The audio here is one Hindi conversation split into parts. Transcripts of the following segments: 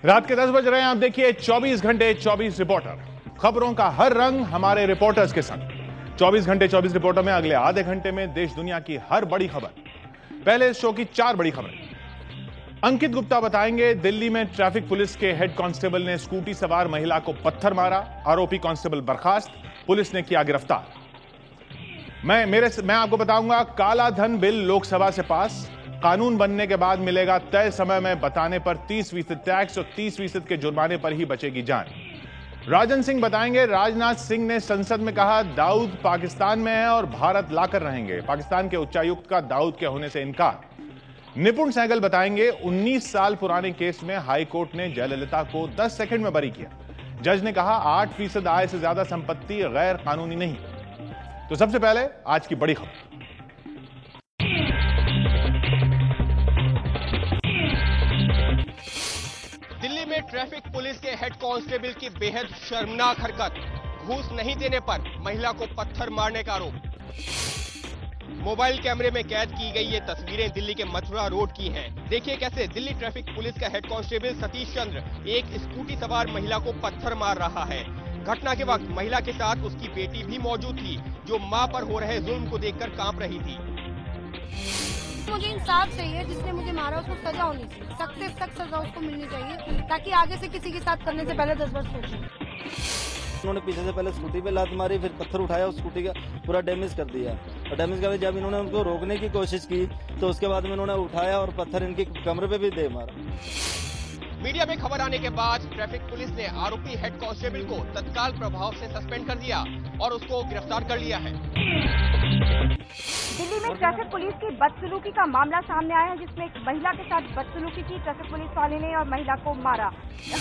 रात के 10 बज रहे हैं। आप देखिए 24 घंटे 24 रिपोर्टर, खबरों का हर रंग हमारे रिपोर्टर्स के संग। 24 घंटे 24 रिपोर्टर में अगले आधे घंटे में देश दुनिया की हर बड़ी खबर। पहले इस शो की 4 बड़ी खबरें। अंकित गुप्ता बताएंगे, दिल्ली में ट्रैफिक पुलिस के हेड कांस्टेबल ने स्कूटी सवार महिला को पत्थर मारा, आरोपी कांस्टेबल बर्खास्त, पुलिस ने किया गिरफ्तार। मैं आपको बताऊंगा, काला धन बिल लोकसभा से पास, कानून बनने के बाद मिलेगा तय समय में बताने पर 30% टैक्स और 30% के जुर्माने पर ही बचेगी जान। राजन सिंह बताएंगे, राजनाथ सिंह ने संसद में कहा दाऊद पाकिस्तान में है और भारत लाकर रहेंगे, पाकिस्तान के उच्चायुक्त का दाऊद के होने से इनकार। निपुण सहगल बताएंगे, 19 साल पुराने केस में हाईकोर्ट ने जयललिता को 10 सेकंड में बरी किया। जज ने कहा 8% आय से ज्यादा संपत्ति गैर कानूनी नहीं। तो सबसे पहले आज की बड़ी खबर। दिल्ली में ट्रैफिक पुलिस के हेड कांस्टेबल की बेहद शर्मनाक हरकत, घूस नहीं देने पर महिला को पत्थर मारने का आरोप। मोबाइल कैमरे में कैद की गई ये तस्वीरें दिल्ली के मथुरा रोड की हैं। देखिए कैसे दिल्ली ट्रैफिक पुलिस का हेड कांस्टेबल सतीश चंद्र एक स्कूटी सवार महिला को पत्थर मार रहा है। घटना के वक्त महिला के साथ उसकी बेटी भी मौजूद थी, जो मां पर हो रहे जुल्म को देखकर कांप रही थी। मुझे इंसाफ चाहिए, जिसने मुझे मारा उसको सजा होनी चाहिए, सख्त से सख्त सजा उसको मिलनी चाहिए, ताकि आगे से किसी के साथ करने से पहले 10 बार सोचे। उन्होंने पीछे से पहले स्कूटी पे लात मारी, फिर पत्थर उठाया, उस स्कूटी का पूरा डैमेज कर दिया। और डैमेज करके जब इन्होंने उनको रोकने की कोशिश की तो उसके बाद में इन्होंने उठाया और पत्थर इनकी कमरे पे भी दे मारा। मीडिया में खबर आने के बाद ट्रैफिक पुलिस ने आरोपी हेड कांस्टेबल को तत्काल प्रभाव से सस्पेंड कर दिया और उसको गिरफ्तार कर लिया है। दिल्ली में ट्रैफिक पुलिस की बदसलूकी का मामला सामने आया है, जिसमें एक महिला के साथ बदसलूकी की ट्रैफिक पुलिस वाले ने और महिला को मारा।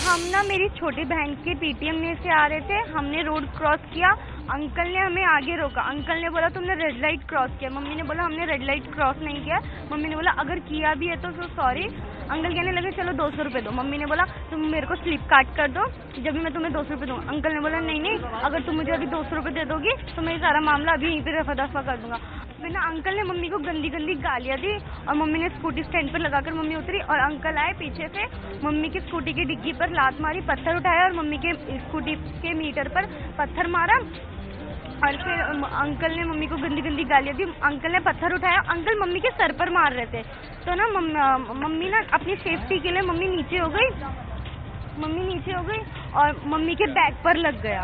हम ना मेरी छोटी बहन के पीटीएम में से आ रहे थे, हमने रोड क्रॉस किया, अंकल ने हमें आगे रोका। अंकल ने बोला तुमने रेड लाइट क्रॉस किया, मम्मी ने बोला हमने रेड लाइट क्रॉस नहीं किया। मम्मी ने बोला अगर किया भी है तो सॉरी। अंकल कहने लगे चलो 200 रुपए दो। मम्मी ने बोला तुम मेरे को स्लिप काट कर दो, जब भी मैं तुम्हें 200 रुपए दूंगा। अंकल ने बोला नहीं, अगर तुम मुझे अभी 200 रुपए दे दोगी तो मैं सारा मामला अभी यहीं पे रफा दफा कर दूंगा। फिर ना अंकल ने मम्मी को गंदी गंदी गालियां दी और मम्मी ने स्कूटी स्टैंड पर लगाकर मम्मी उतरी और अंकल आए पीछे से, मम्मी की स्कूटी की डिग्गी पर लात मारी, पत्थर उठाया और मम्मी के स्कूटी के मीटर पर पत्थर मारा। और फिर अंकल ने मम्मी को गंदी गंदी गालियां दी। अंकल ने पत्थर उठाया, अंकल मम्मी के सर पर मार रहे थे, तो ना मम्मी ना अपनी सेफ्टी के लिए मम्मी नीचे हो गई और मम्मी के बैक पर लग गया।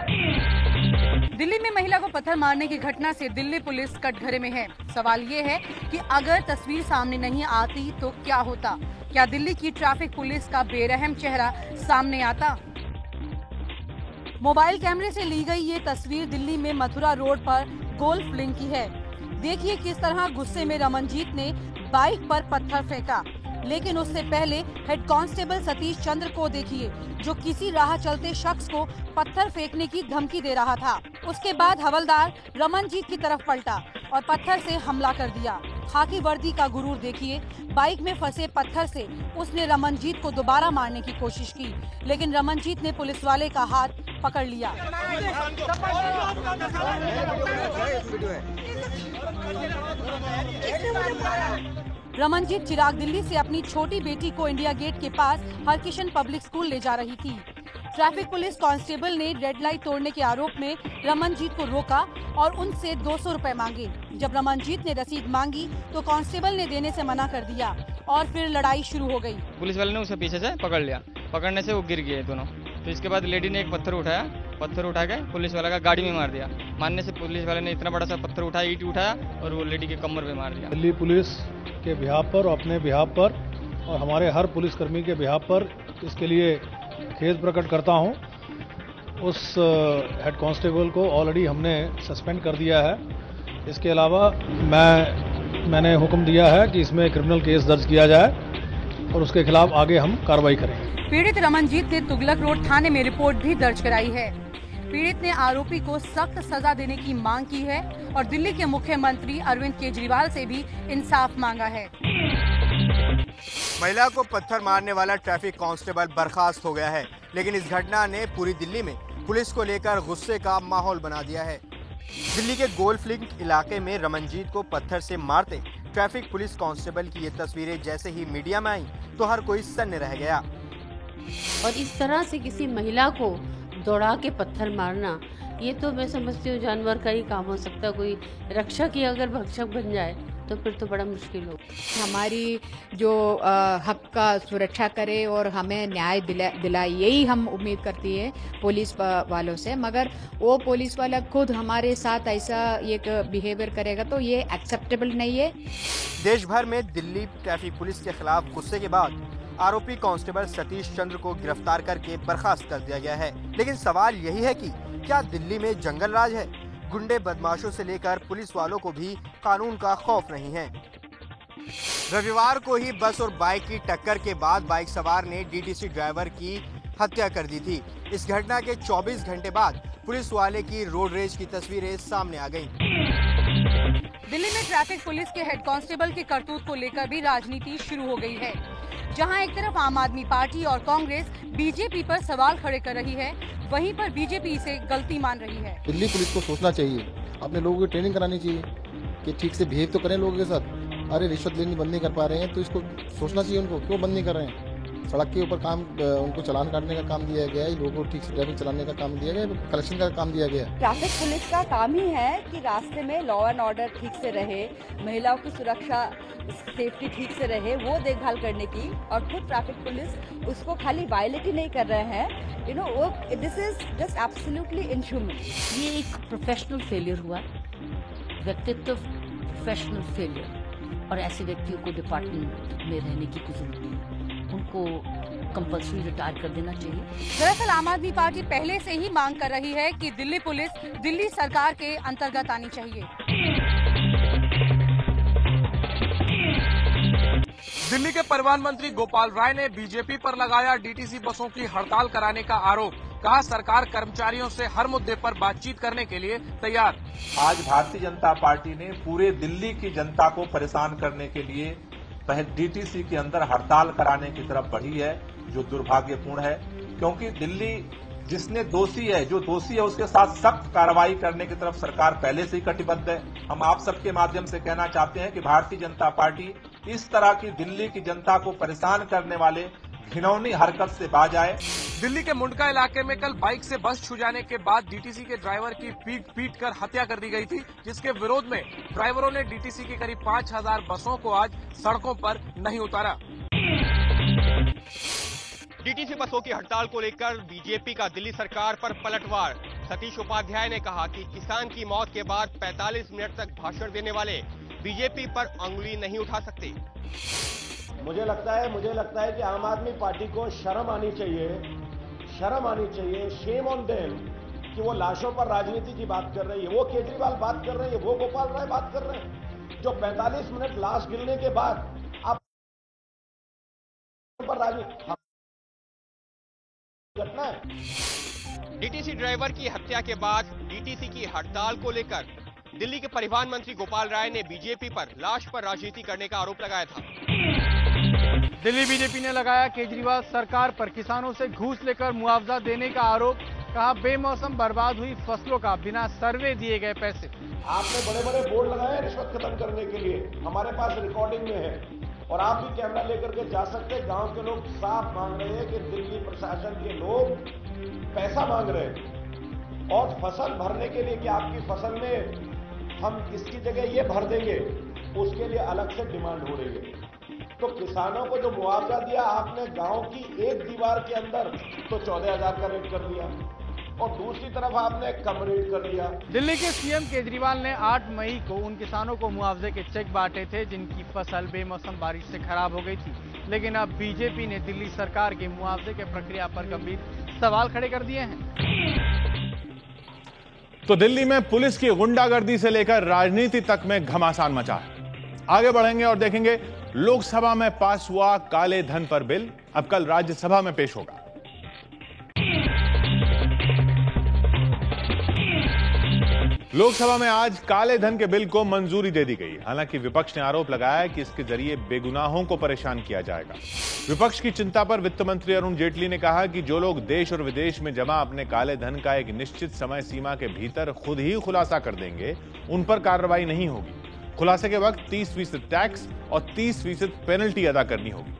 दिल्ली में महिला को पत्थर मारने की घटना से दिल्ली पुलिस कटघरे में है। सवाल ये है कि अगर तस्वीर सामने नहीं आती तो क्या होता? क्या दिल्ली की ट्रैफिक पुलिस का बेरहम चेहरा सामने आता? मोबाइल कैमरे से ली गई ये तस्वीर दिल्ली में मथुरा रोड पर गोल्फ लिंक की है। देखिए किस तरह गुस्से में रमनजीत ने बाइक पर पत्थर फेंका, लेकिन उससे पहले हेड कांस्टेबल सतीश चंद्र को देखिए, जो किसी राह चलते शख्स को पत्थर फेंकने की धमकी दे रहा था। उसके बाद हवलदार रमनजीत की तरफ पलटा और पत्थर से हमला कर दिया। खाकी वर्दी का गुरूर देखिए, बाइक में फंसे पत्थर से उसने रमनजीत को दोबारा मारने की कोशिश की, लेकिन रमनजीत ने पुलिस वाले का हाथ पकड़ लिया। रमनजीत चिराग दिल्ली से अपनी छोटी बेटी को इंडिया गेट के पास हरकिशन पब्लिक स्कूल ले जा रही थी। ट्रैफिक पुलिस कांस्टेबल ने रेड लाइट तोड़ने के आरोप में रमनजीत को रोका और उनसे 200 रुपए मांगे। जब रमनजीत ने रसीद मांगी तो कांस्टेबल ने देने से मना कर दिया और फिर लड़ाई शुरू हो गई। पुलिस वाले ने उसे पीछे से पकड़ लिया, पकड़ने से वो गिर गए दोनों। तो इसके बाद लेडी ने एक पत्थर उठाया, पत्थर उठा के पुलिस वाला का गाड़ी में मार दिया। मारने से पुलिस वाले ने इतना बड़ा सा पत्थर उठाया, ईंट उठाया और वो लेडी के कमर पे मार दिया। दिल्ली पुलिस के बिहाफ पर, अपने बिहाफ पर और हमारे हर पुलिसकर्मी के बिहाफ पर इसके लिए खेद प्रकट करता हूं। उस हेड कांस्टेबल को ऑलरेडी हमने सस्पेंड कर दिया है। इसके अलावा मैंने हुक्म दिया है कि इसमें क्रिमिनल केस दर्ज किया जाए और उसके खिलाफ आगे हम कार्रवाई करेंगे। पीड़ित रमनजीत ने तुगलक रोड थाने में रिपोर्ट भी दर्ज कराई है। पीड़ित ने आरोपी को सख्त सजा देने की मांग की है और दिल्ली के मुख्यमंत्री अरविंद केजरीवाल से भी इंसाफ मांगा है। महिला को पत्थर मारने वाला ट्रैफिक कांस्टेबल बर्खास्त हो गया है, लेकिन इस घटना ने पूरी दिल्ली में पुलिस को लेकर गुस्से का माहौल बना दिया है। दिल्ली के गोल्फ लिंक इलाके में रमनजीत को पत्थर से मारते ट्रैफिक पुलिस कांस्टेबल की ये तस्वीरें जैसे ही मीडिया में आई तो हर कोई सन्न रह गया। और इस तरह से किसी महिला को दौड़ा के पत्थर मारना, ये तो मैं समझती हूँ जानवर का ही काम हो सकता है। कोई रक्षक ही अगर भक्षक बन जाए तो फिर तो बड़ा मुश्किल हो। हमारी जो हक का सुरक्षा करे और हमें न्याय दिलाए, यही हम उम्मीद करती है पुलिस वालों से। मगर वो पुलिस वाला खुद हमारे साथ ऐसा एक बिहेवियर करेगा तो ये एक्सेप्टेबल नहीं है। देश भर में दिल्ली ट्रैफिक पुलिस के खिलाफ गुस्से के बाद आरोपी कांस्टेबल सतीश चंद्र को गिरफ्तार करके बर्खास्त कर दिया गया है। लेकिन सवाल यही है कि क्या दिल्ली में जंगल राज है? गुंडे बदमाशों से लेकर पुलिस वालों को भी कानून का खौफ नहीं है। रविवार को ही बस और बाइक की टक्कर के बाद बाइक सवार ने डीटीसी ड्राइवर की हत्या कर दी थी। इस घटना के 24 घंटे बाद पुलिस वाले की रोड रेज की तस्वीरें सामने आ गईं। दिल्ली में ट्रैफिक पुलिस के हेड कांस्टेबल की करतूत को लेकर भी राजनीति शुरू हो गई है। जहां एक तरफ आम आदमी पार्टी और कांग्रेस बीजेपी पर सवाल खड़े कर रही है, वहीं पर बीजेपी इसे गलती मान रही है। दिल्ली पुलिस को सोचना चाहिए, अपने लोगों की ट्रेनिंग करानी चाहिए कि ठीक से बिहेव तो करें लोगों के साथ। अरे रिश्वत लेनी बंद नहीं कर पा रहे हैं तो इसको सोचना चाहिए उनको, क्यों बंद नहीं कर रहे हैं। सड़क के ऊपर काम, उनको चालान काटने का काम दिया गया है, लोगों को ठीक से ट्रैफिक चलाने का काम दिया गया है, कलेक्शन का काम दिया गया है। ट्रैफिक पुलिस का काम ही है कि रास्ते में लॉ एंड ऑर्डर ठीक से रहे, महिलाओं की सुरक्षा सेफ्टी ठीक से रहे, वो देखभाल करने की। और खुद ट्रैफिक पुलिस उसको खाली वायलेट ही नहीं कर रहे हैं, वो this is just absolutely inhuman. ये एक प्रोफेशनल फेलियर हुआ, व्यक्तित्व प्रोफेशनल फेलियर, और ऐसे व्यक्तियों को डिपार्टमेंट में रहने की कोई जरूरत नहीं, उनको कंपल्सरी रिटायर कर देना चाहिए। दरअसल आम आदमी पार्टी पहले से ही मांग कर रही है कि दिल्ली पुलिस दिल्ली सरकार के अंतर्गत आनी चाहिए। दिल्ली के परिवहन मंत्री गोपाल राय ने बीजेपी पर लगाया डीटीसी बसों की हड़ताल कराने का आरोप। कहा सरकार कर्मचारियों से हर मुद्दे पर बातचीत करने के लिए तैयार। आज भारतीय जनता पार्टी ने पूरे दिल्ली की जनता को परेशान करने के लिए पहले डीटीसी के अंदर हड़ताल कराने की तरफ बढ़ी है, जो दुर्भाग्यपूर्ण है। क्योंकि दिल्ली जिसने दोषी है, जो दोषी है उसके साथ सख्त कार्रवाई करने की तरफ सरकार पहले से ही कटिबद्ध है। हम आप सबके माध्यम से कहना चाहते हैं कि भारतीय जनता पार्टी इस तरह की दिल्ली की जनता को परेशान करने वाले घिनौनी हरकत से बाज आए। दिल्ली के मुंडका इलाके में कल बाइक से बस छू जाने के बाद डीटीसी के ड्राइवर की पीट कर हत्या कर दी गई थी, जिसके विरोध में ड्राइवरों ने डीटीसी की करीब 5000 बसों को आज सड़कों पर नहीं उतारा। डीटीसी बसों की हड़ताल को लेकर बीजेपी का दिल्ली सरकार पर पलटवार। सतीश उपाध्याय ने कहा कि किसान की मौत के बाद 45 मिनट तक भाषण देने वाले बीजेपी पर अंगुली नहीं उठा सकते। मुझे लगता है कि आम आदमी पार्टी को शर्म आनी चाहिए, शेम ऑन देम कि वो लाशों पर राजनीति की बात कर रही है, वो केजरीवाल बात कर रहे हैं, वो गोपाल राय बात कर रहे हैं, जो 45 मिनट लाश गिरने के बाद आप पर राजनीति घटना है। डीटीसी ड्राइवर की हत्या के बाद डीटीसी की हड़ताल को लेकर दिल्ली के परिवहन मंत्री गोपाल राय ने बीजेपी पर लाश पर राजनीति करने का आरोप लगाया था। दिल्ली बीजेपी ने लगाया केजरीवाल सरकार पर किसानों से घूस लेकर मुआवजा देने का आरोप। कहा बेमौसम बर्बाद हुई फसलों का बिना सर्वे दिए गए पैसे। आपने बड़े बड़े बोर्ड लगाए रिश्वत खत्म करने के लिए, हमारे पास रिकॉर्डिंग में है, और आप भी कैमरा लेकर के जा सकते हैं। गांव के लोग साफ मांग रहे हैं कि दिल्ली प्रशासन के लोग पैसा मांग रहे हैं, और फसल भरने के लिए कि आपकी फसल में हम इसकी जगह ये भर देंगे, उसके लिए अलग से डिमांड हो रही है। तो किसानों को जो मुआवजा दिया आपने गांव की एक दीवार के अंदर, तो 14,000 का रेट कर दिया, और दूसरी तरफ आपने कम रेट कर दिया। दिल्ली के सीएम केजरीवाल ने 8 मई को उन किसानों को मुआवजे के चेक बांटे थे जिनकी फसल बेमौसम बारिश से खराब हो गई थी। लेकिन अब बीजेपी ने दिल्ली सरकार के मुआवजे के प्रक्रिया पर गंभीर सवाल खड़े कर दिए हैं। तो दिल्ली में पुलिस की गुंडागर्दी से लेकर राजनीति तक में घमासान मचा है। आगे बढ़ेंगे और देखेंगे लोकसभा में पास हुआ काले धन पर बिल, अब कल राज्यसभा में पेश होगा। लोकसभा में आज काले धन के बिल को मंजूरी दे दी गई। हालांकि विपक्ष ने आरोप लगाया कि इसके जरिए बेगुनाहों को परेशान किया जाएगा। विपक्ष की चिंता पर वित्त मंत्री अरुण जेटली ने कहा कि जो लोग देश और विदेश में जमा अपने काले धन का एक निश्चित समय सीमा के भीतर खुद ही खुलासा कर देंगे, उन पर कार्रवाई नहीं होगी। खुलासे के वक्त 30% टैक्स और 30% पेनल्टी अदा करनी होगी।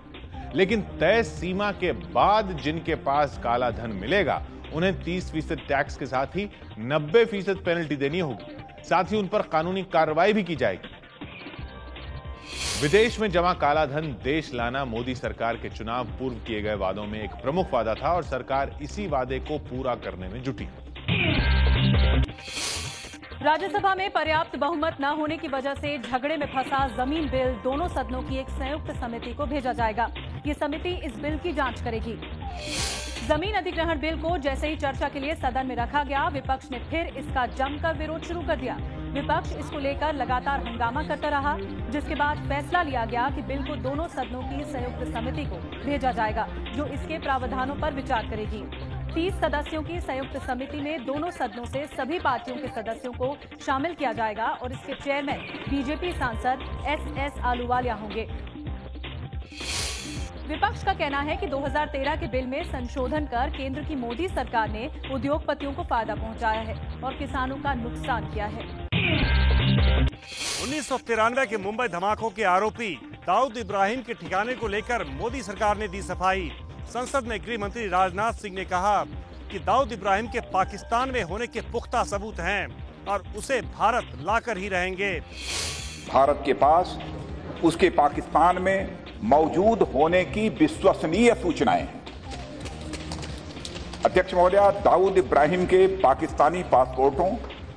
लेकिन तय सीमा के बाद जिनके पास काला धन मिलेगा उन्हें 30% टैक्स के साथ ही 90% पेनल्टी देनी होगी। साथ ही उन पर कानूनी कार्रवाई भी की जाएगी। विदेश में जमा काला धन देश लाना मोदी सरकार के चुनाव पूर्व किए गए वादों में एक प्रमुख वादा था और सरकार इसी वादे को पूरा करने में जुटी। राज्यसभा में पर्याप्त बहुमत न होने की वजह से झगड़े में फंसा जमीन बिल दोनों सदनों की एक संयुक्त समिति को भेजा जाएगा। ये समिति इस बिल की जांच करेगी। जमीन अधिग्रहण बिल को जैसे ही चर्चा के लिए सदन में रखा गया, विपक्ष ने फिर इसका जमकर विरोध शुरू कर दिया। विपक्ष इसको लेकर लगातार हंगामा करता रहा, जिसके बाद फैसला लिया गया कि बिल को दोनों सदनों की संयुक्त समिति को भेजा जाएगा, जो इसके प्रावधानों पर विचार करेगी। 30 सदस्यों की संयुक्त समिति में दोनों सदनों से सभी पार्टियों के सदस्यों को शामिल किया जाएगा और इसके चेयरमैन बीजेपी सांसद एस आलूवालिया होंगे। विपक्ष का कहना है कि 2013 के बिल में संशोधन कर केंद्र की मोदी सरकार ने उद्योगपतियों को फायदा पहुंचाया है और किसानों का नुकसान किया है। 1993 के मुंबई धमाकों के आरोपी दाऊद इब्राहिम के ठिकाने को लेकर मोदी सरकार ने दी सफाई। संसद में गृह मंत्री राजनाथ सिंह ने कहा कि दाऊद इब्राहिम के पाकिस्तान में होने के पुख्ता सबूत हैं और उसे भारत लाकर ही रहेंगे। भारत के पास उसके पाकिस्तान में मौजूद होने की विश्वसनीय सूचनाएं हैं। अध्यक्ष महोदया, दाऊद इब्राहिम के पाकिस्तानी पासपोर्टों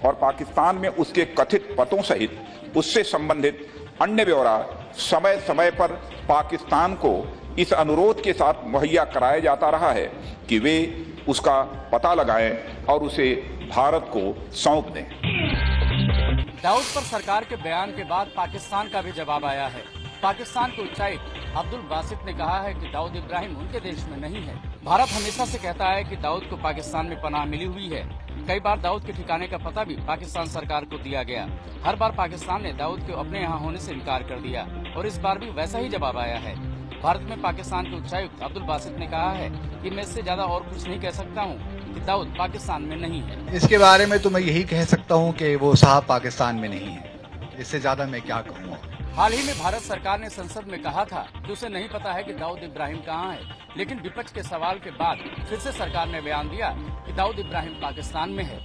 और पाकिस्तान में उसके कथित पतों सहित उससे संबंधित अन्य ब्यौरा समय समय पर पाकिस्तान को इस अनुरोध के साथ मुहैया कराया जाता रहा है कि वे उसका पता लगाएं और उसे भारत को सौंप दें। दाऊद पर सरकार के बयान के बाद पाकिस्तान का भी जवाब आया है। पाकिस्तान के उच्चायुक्त अब्दुल बासित ने कहा है कि दाऊद इब्राहिम उनके देश में नहीं है। भारत हमेशा से कहता है कि दाऊद को पाकिस्तान में पनाह मिली हुई है। कई बार दाऊद के ठिकाने का पता भी पाकिस्तान सरकार को दिया गया। हर बार पाकिस्तान ने दाऊद के अपने यहाँ होने से इनकार कर दिया और इस बार भी वैसा ही जवाब आया है। भारत में पाकिस्तान के उच्चायुक्त अब्दुल बासित ने कहा है कि मैं इससे ज्यादा और कुछ नहीं कह सकता हूँ कि दाऊद पाकिस्तान में नहीं है। इसके बारे में तो मैं यही कह सकता हूँ कि वो साहब पाकिस्तान में नहीं है। इससे ज्यादा मैं क्या कहूँगा। हाल ही में भारत सरकार ने संसद में कहा था कि उसे नहीं पता है कि दाऊद इब्राहिम कहाँ है, लेकिन विपक्ष के सवाल के बाद फिर से सरकार ने बयान दिया कि दाऊद इब्राहिम पाकिस्तान में है।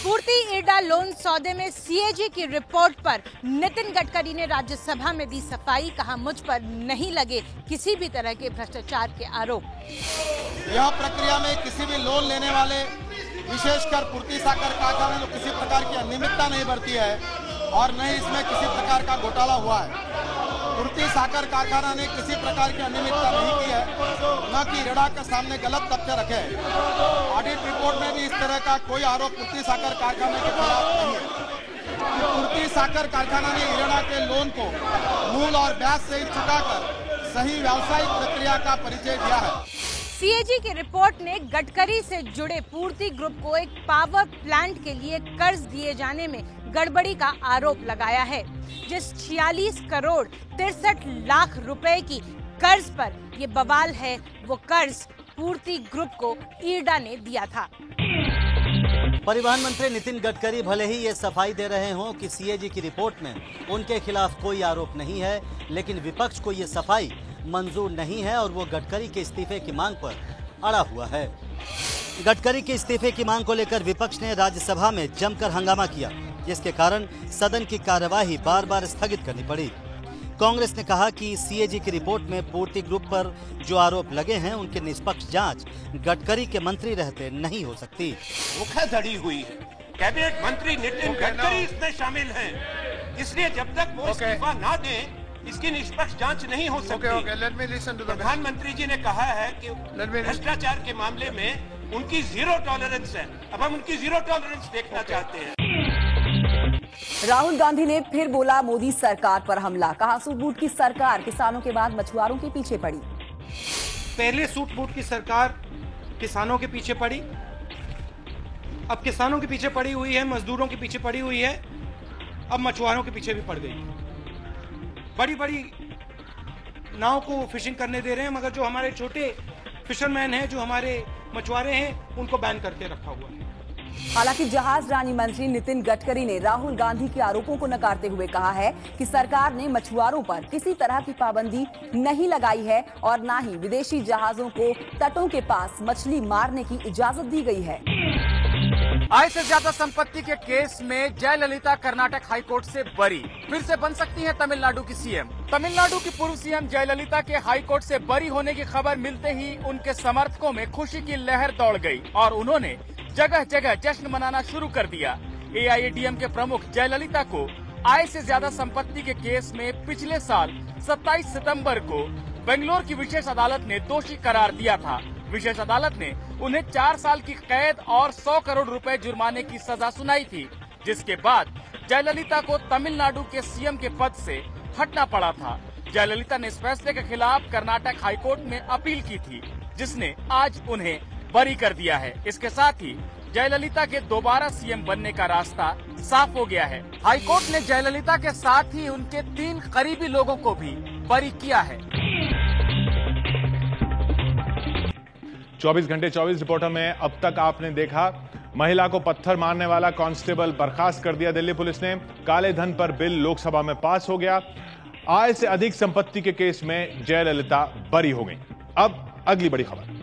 पूर्ति इरडा लोन सौदे में सीएजी की रिपोर्ट पर नितिन गडकरी ने राज्यसभा में दी सफाई। कहा, मुझ पर नहीं लगे किसी भी तरह के भ्रष्टाचार के आरोप। यह प्रक्रिया में किसी भी लोन लेने वाले, विशेषकर पूर्ति साकर कारखाने में किसी प्रकार की अनियमितता नहीं बरती है और न ही इसमें किसी प्रकार का घोटाला हुआ है। पूर्ति साकर कारखाना ने किसी प्रकार की अनियमितता नहीं की है, न कि इरडा के सामने गलत तथ्य रखे हैं। ऑडिट रिपोर्ट में भी इस तरह का कोई आरोप पूर्ति साकर कारखाने के खिलाफ नहीं है। पूर्ति साकर कारखाना ने इरडा के लोन को मूल और ब्याज सहित चुकाकर सही व्यावसायिक प्रक्रिया का परिचय दिया है। सीएजी की रिपोर्ट ने गडकरी से जुड़े पूर्ति ग्रुप को एक पावर प्लांट के लिए कर्ज दिए जाने में गड़बड़ी का आरोप लगाया है। जिस 46 करोड़ 63 लाख रुपए की कर्ज पर ये बवाल है, वो कर्ज पूर्ति ग्रुप को इरडा ने दिया था। परिवहन मंत्री नितिन गडकरी भले ही ये सफाई दे रहे हों कि सीएजी की रिपोर्ट में उनके खिलाफ कोई आरोप नहीं है, लेकिन विपक्ष को ये सफाई मंजूर नहीं है और वो गडकरी के इस्तीफे की मांग पर अड़ा हुआ है। गडकरी के इस्तीफे की मांग को लेकर विपक्ष ने राज्यसभा में जमकर हंगामा किया, जिसके कारण सदन की कार्यवाही बार बार स्थगित करनी पड़ी। कांग्रेस ने कहा कि सीएजी की रिपोर्ट में पूर्ति ग्रुप पर जो आरोप लगे हैं उनकी निष्पक्ष जांच गडकरी के मंत्री रहते नहीं हो सकती। धोखाधड़ी हुई है। कैबिनेट मंत्री नितिन गडकरी इसमें शामिल हैं, इसलिए जब तक वो इस्तीफा ना दें इसकी निष्पक्ष जांच नहीं हो सकती। प्रधानमंत्री जी ने कहा है कि भ्रष्टाचार के मामले में उनकी जीरो टॉलरेंस है। अब हम उनकी जीरो टॉलरेंस देखना चाहते हैं। राहुल गांधी ने फिर बोला मोदी सरकार पर हमला। कहा, सूट बूट की सरकार किसानों के बाद मछुआरों के पीछे पड़ी। पहले सूट बूट की सरकार किसानों के पीछे पड़ी, अब किसानों के पीछे पड़ी हुई है, मजदूरों के पीछे पड़ी हुई है, अब मछुआरों के पीछे भी पड़ गई। बड़ी बड़ी नाव को फिशिंग करने दे रहे हैं, मगर जो हमारे छोटे फिशरमैन हैं, जो हमारे मछुआरे हैं, उनको बैन करके रखा हुआ है। हालांकि जहाज रानी मंत्री नितिन गडकरी ने राहुल गांधी के आरोपों को नकारते हुए कहा है कि सरकार ने मछुआरों पर किसी तरह की पाबंदी नहीं लगाई है और न ही विदेशी जहाजों को तटों के पास मछली मारने की इजाजत दी गई है। आय से ज्यादा संपत्ति के केस में जयललिता कर्नाटक हाईकोर्ट से बरी, फिर से बन सकती है तमिलनाडु की सीएम। तमिलनाडु की पूर्व सीएम जयललिता के हाईकोर्ट से बरी होने की खबर मिलते ही उनके समर्थकों में खुशी की लहर दौड़ गई और उन्होंने जगह जगह जश्न मनाना शुरू कर दिया। AIADM के प्रमुख जयललिता को आय से ज्यादा संपत्ति के केस में पिछले साल 27 सितंबर को बेंगलोर की विशेष अदालत ने दोषी करार दिया था। विशेष अदालत ने उन्हें 4 साल की कैद और 100 करोड़ रुपए जुर्माने की सजा सुनाई थी, जिसके बाद जयललिता को तमिलनाडु के सीएम के पद से हटना पड़ा था। जयललिता ने इस फैसले के खिलाफ कर्नाटक हाईकोर्ट में अपील की थी, जिसने आज उन्हें बरी कर दिया है। इसके साथ ही जयललिता के दोबारा सीएम बनने का रास्ता साफ हो गया है। हाईकोर्ट ने जयललिता के साथ ही उनके 3 करीबी लोगों को भी बरी किया है। 24 घंटे 24 रिपोर्टर में अब तक आपने देखा, महिला को पत्थर मारने वाला कांस्टेबल बर्खास्त कर दिया दिल्ली पुलिस ने। काले धन पर बिल लोकसभा में पास हो गया। आय से अधिक संपत्ति के केस में जयललिता बरी हो गई। अब अगली बड़ी खबर।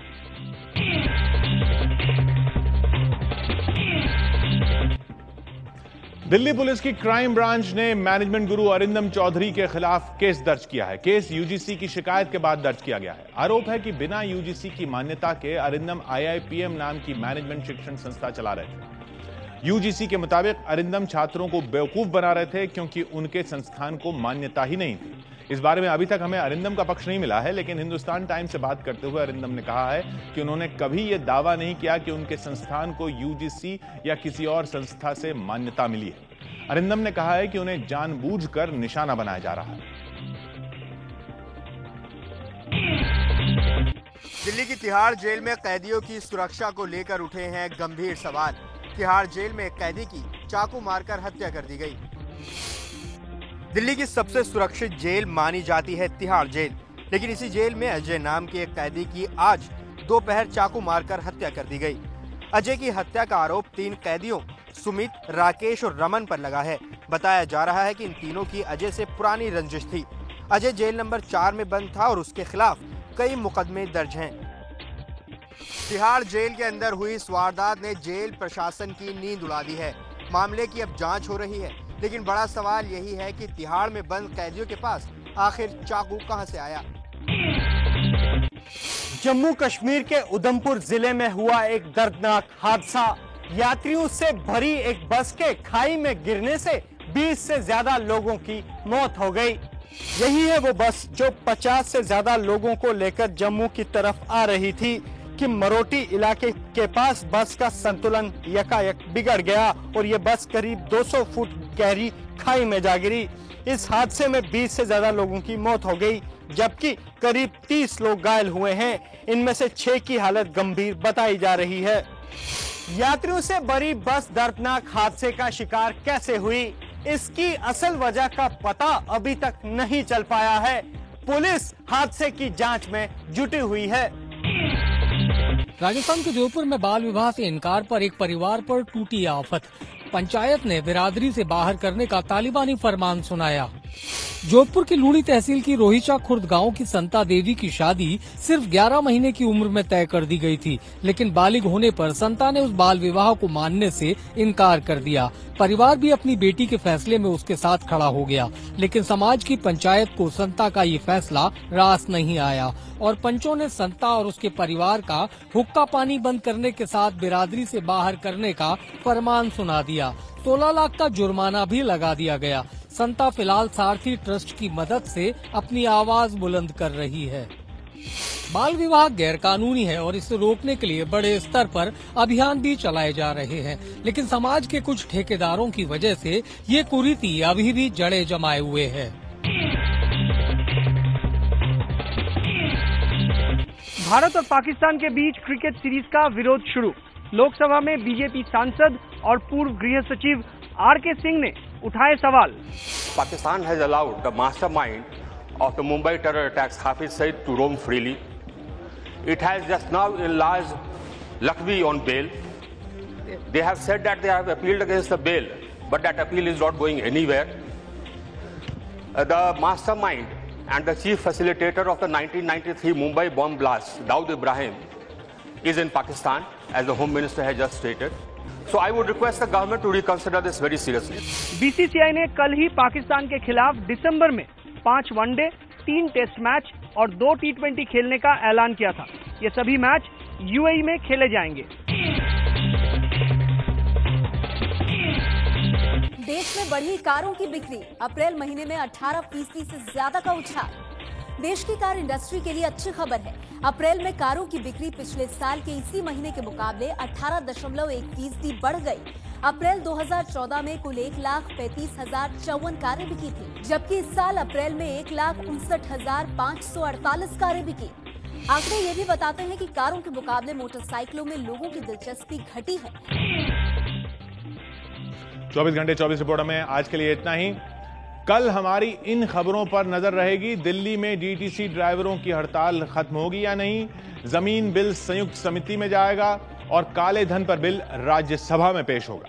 दिल्ली पुलिस की क्राइम ब्रांच ने मैनेजमेंट गुरु अरिंदम चौधरी के खिलाफ केस दर्ज किया है। केस यूजीसी की शिकायत के बाद दर्ज किया गया है। आरोप है कि बिना यूजीसी की मान्यता के अरिंदम IIPM नाम की मैनेजमेंट शिक्षण संस्था चला रहे थे। यूजीसी के मुताबिक अरिंदम छात्रों को बेवकूफ बना रहे थे क्योंकि उनके संस्थान को मान्यता ही नहीं थी। इस बारे में अभी तक हमें अरिंदम का पक्ष नहीं मिला है, लेकिन हिंदुस्तान टाइम्स से बात करते हुए अरिंदम ने कहा है कि उन्होंने कभी यह दावा नहीं किया कि उनके संस्थान को यूजीसी या किसी और संस्था से मान्यता मिली है। अरिंदम ने कहा है कि उन्हें जानबूझकर निशाना बनाया जा रहा है। दिल्ली की तिहाड़ जेल में कैदियों की सुरक्षा को लेकर उठे हैं गंभीर सवाल। तिहाड़ जेल में एक कैदी की चाकू मारकर हत्या कर दी गई। दिल्ली की सबसे सुरक्षित जेल मानी जाती है तिहाड़ जेल, लेकिन इसी जेल में अजय नाम के एक कैदी की आज दोपहर चाकू मारकर हत्या कर दी गई। अजय की हत्या का आरोप 3 कैदियों सुमित, राकेश और रमन पर लगा है। बताया जा रहा है कि इन तीनों की अजय से पुरानी रंजिश थी। अजय जेल नंबर 4 में बंद था और उसके खिलाफ कई मुकदमे दर्ज हैं। तिहाड़ जेल के अंदर हुई इस वारदात ने जेल प्रशासन की नींद उड़ा दी है। मामले की अब जांच हो रही है, लेकिन बड़ा सवाल यही है कि तिहाड़ में बंद कैदियों के पास आखिर चाकू कहां से आया। जम्मू कश्मीर के उधमपुर जिले में हुआ एक दर्दनाक हादसा। यात्रियों से भरी एक बस के खाई में गिरने से 20 से ज्यादा लोगों की मौत हो गई। यही है वो बस जो 50 से ज्यादा लोगों को लेकर जम्मू की तरफ आ रही थी कि मरोटी इलाके के पास बस का संतुलन यकायक बिगड़ गया और ये बस करीब 200 फुट गहरी खाई में जा गिरी। इस हादसे में 20 से ज्यादा लोगों की मौत हो गई, जबकि करीब 30 लोग घायल हुए हैं। इनमें से 6 की हालत गंभीर बताई जा रही है। यात्रियों से भरी बस दर्दनाक हादसे का शिकार कैसे हुई, इसकी असल वजह का पता अभी तक नहीं चल पाया है। पुलिस हादसे की जांच में जुटी हुई है। राजस्थान के जोधपुर में बाल विवाह से इनकार पर एक परिवार पर टूटी आफत। पंचायत ने बिरादरी से बाहर करने का तालिबानी फरमान सुनाया। जोधपुर की लूणी तहसील की रोहिचा खुर्द गांव की संता देवी की शादी सिर्फ 11 महीने की उम्र में तय कर दी गई थी, लेकिन बालिग होने पर संता ने उस बाल विवाह को मानने से इनकार कर दिया। परिवार भी अपनी बेटी के फैसले में उसके साथ खड़ा हो गया, लेकिन समाज की पंचायत को संता का ये फैसला रास नहीं आया और पंचों ने संता और उसके परिवार का हुक्का पानी बंद करने के साथ बिरादरी से बाहर करने का फरमान सुना दिया। 16 लाख का जुर्माना भी लगा दिया गया। संता फिलहाल सारथी ट्रस्ट की मदद से अपनी आवाज बुलंद कर रही है। बाल विवाह गैरकानूनी है और इसे रोकने के लिए बड़े स्तर पर अभियान भी चलाए जा रहे हैं, लेकिन समाज के कुछ ठेकेदारों की वजह से ये कुरीति अभी भी जड़े जमाए हुए है। भारत और पाकिस्तान के बीच क्रिकेट सीरीज का विरोध शुरू। लोकसभा में बीजेपी सांसद और पूर्व गृह सचिव आर.के. सिंह ने उठाए सवाल। Pakistan has allowed the mastermind of the Mumbai terror attacks, Hafiz Saeed, to roam freely. It has just now enlarged Lakhvi on bail. They have said that they have appealed against the bill, but that appeal is not going anywhere. The mastermind and the chief facilitator of the 1993 Mumbai bomb blast, Dawood Ibrahim, is in Pakistan, as the Home Minister has just stated. So I would request the government to reconsider this very seriously. BCCI ने कल ही पाकिस्तान के खिलाफ दिसंबर में 5 वनडे, 3 टेस्ट मैच और 2 T20 खेलने का ऐलान किया था। ये सभी मैच यूएई में खेले जाएंगे। देश में बढ़ी कारों की बिक्री, अप्रैल महीने में 18% से ज्यादा का उछाल। देश की कार इंडस्ट्री के लिए अच्छी खबर है। अप्रैल में कारों की बिक्री पिछले साल के इसी महीने के मुकाबले 18.1% बढ़ गई। अप्रैल 2014 में कुल 1,35,054 कारें बिकी थी, जबकि इस साल अप्रैल में 1,59,548 कारें बिकी। आंकड़े ये भी बताते हैं कि कारों के मुकाबले मोटरसाइकिलों में लोगों की दिलचस्पी घटी है। 24 घंटे 24 रिपोर्टर में आज के लिए इतना ही। कल हमारी इन खबरों पर नजर रहेगी। दिल्ली में डीटीसी ड्राइवरों की हड़ताल खत्म होगी या नहीं, जमीन बिल संयुक्त समिति में जाएगा और काले धन पर बिल राज्यसभा में पेश होगा।